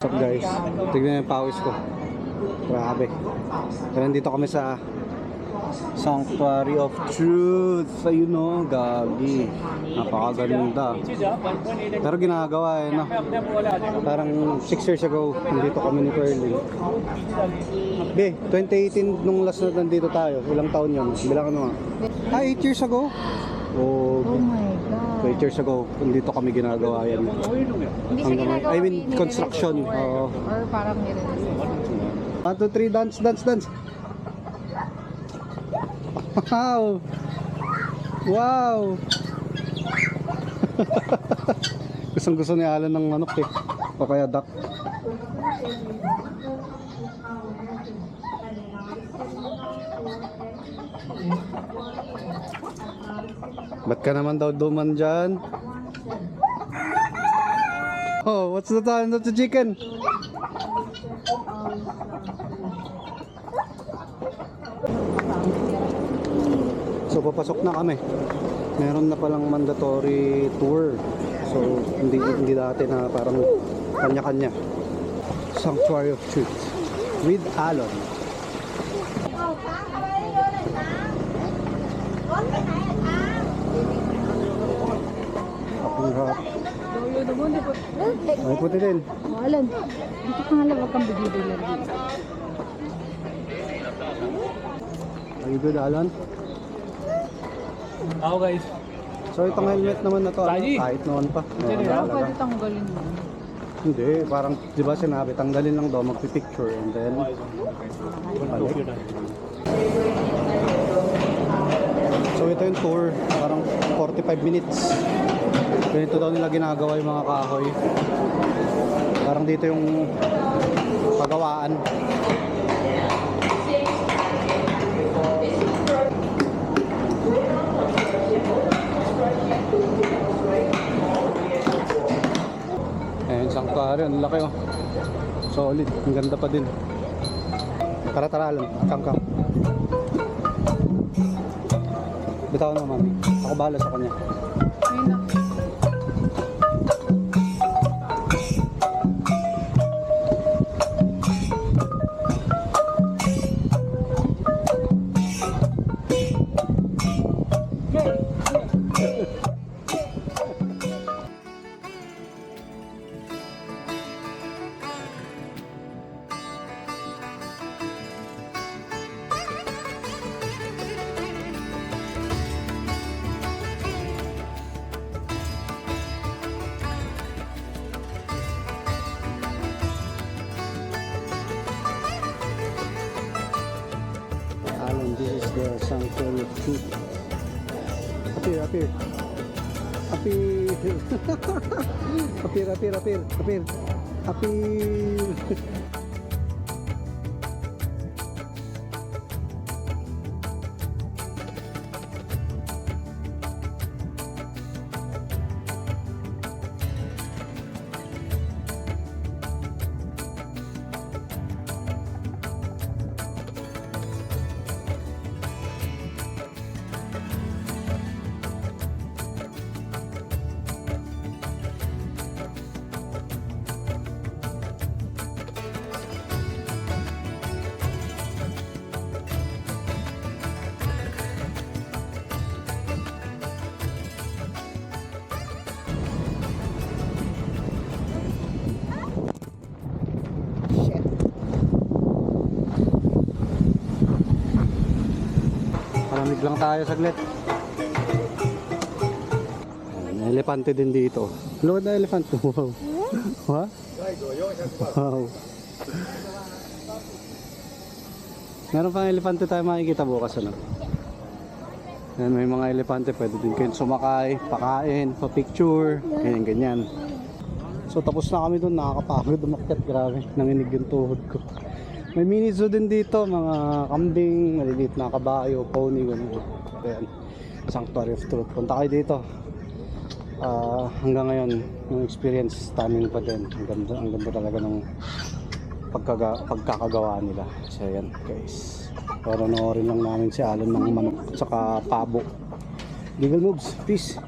What's up guys? Tignan yung pawis ko. Grabe. Kaya nandito kami sa Sanctuary of Truth. Ayun o, gagi. Napakaganda. Pero ginagawa no? Parang 6 years ago, nandito kami ni Perling. 2018 nung last na nandito tayo. Ilang taon yun? Bilang ano nga? 8 years ago? Oh my God. 8 years ago, nandito kami ginagawa yan. Hindi siya ginagawa. I mean, construction. Or parang nire-restore. 1, 2, 3, dance, dance, dance. Wow! Wow! Gustong gusto ni Alan ng manok eh. O kaya duck. Ba't ka naman daw duman dyan? Oh, what's the time of the chicken? So papasok na kami. Meron na palang mandatory tour. So hindi dati na parang kanya-kanya. Sanctuary of Truth with Alon. Ay puti din. Alan, dito ka nga lang, wag kang bigil lang dito. Are you good, Alan? Ako guys. So itong helmet naman na to, kahit noon pa. Pero pwede tanggalin mo. Hindi, parang di ba sinabi, tanggalin lang daw, magpipicture and then balik. So ito yung tour, parang 45 minutes. Ganito daw nila ginagawa yung mga kahoy. Parang dito yung pagawaan. Ayan, sanctuary, ang laki oh. Solid, ang ganda pa din. Tara lang, kang. Bitaw na mami, ako bahala sa kanya. Ayun na. Alan, this is the Sanctuary of Truth. Appear. Appear. Malamig lang tayo saglit. May elepante din dito. Load na elephant. Wow. What? Wow. Meron pang elepante tayo makikita bukas ano. Yan, may mga elepante, pwede din kayo sumakay, pakain, pa-picture, ganyan. So tapos na kami doon, nakakapagod umakyat, grabe, nanginig yung tuhod ko. May mini zoo din dito, mga kambing, maliliit na kabayo, pony, gano'n. Ayan, Sanctuary of Truth. Punta kayo dito. Hanggang ngayon, yung experience stunning pa din. Ang ganda talaga ng pagkakagawa nila. So ayan guys. Pero noorin lang namin si Alan ng manok, saka pabo. Legal moves, peace.